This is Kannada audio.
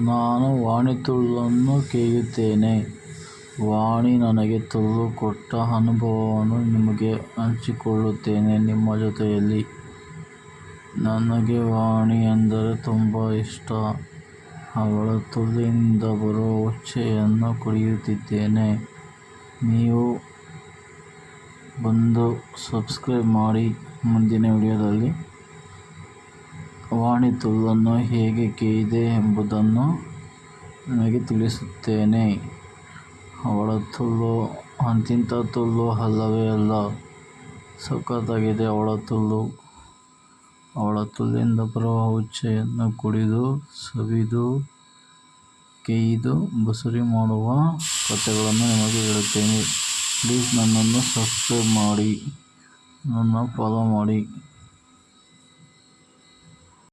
ನಾನು ವಾಣಿ ತುಳ್ಳನ್ನು ಕೇಯುತ್ತೇನೆ. ವಾಣಿ ನನಗೆ ತುಳು ಕೊಟ್ಟ ಅನುಭವವನ್ನು ನಿಮಗೆ ಹಂಚಿಕೊಳ್ಳುತ್ತೇನೆ ನಿಮ್ಮ ಜೊತೆಯಲ್ಲಿ. ನನಗೆ ವಾಣಿ ಎಂದರೆ ತುಂಬ ಇಷ್ಟ. ಅವಳ ತುಳಿಯಿಂದ ಬರುವ ಉಚ್ಚೆಯನ್ನು ಕುಡಿಯುತ್ತಿದ್ದೇನೆ. ನೀವು ಬಂದು ಸಬ್ಸ್ಕ್ರೈಬ್ ಮಾಡಿ. ಮುಂದಿನ ವಿಡಿಯೋದಲ್ಲಿ ವಾಣಿ ತುಳ್ಳನ್ನು ಹೇಗೆ ಕೇಳಿದೆ ಎಂಬುದನ್ನು ನಿಮಗೆ ತಿಳಿಸುತ್ತೇನೆ. ಅವಳ ತುಳು ಅಂತಿಂಥ ತುಳು ಅಲ್ಲವೇ ಅಲ್ಲ, ಸಖತ್ತಾಗಿದೆ ಅವಳ ತುಳು. ಅವಳ ತುಳಿಯಿಂದ ಬರುವ ಉಚ್ಚೆಯನ್ನು ಕುಡಿದು, ಸವಿದು, ಕೇಯ್ದು ಬಸುರಿ ಮಾಡುವ ಕಥೆಗಳನ್ನು ನಿಮಗೆ ಹೇಳುತ್ತೇನೆ. ಪ್ಲೀಸ್ ನನ್ನನ್ನು ಸಬ್ಸ್ಕ್ರೈಬ್ ಮಾಡಿ, ನನ್ನ ಫಾಲೋ ಮಾಡಿ.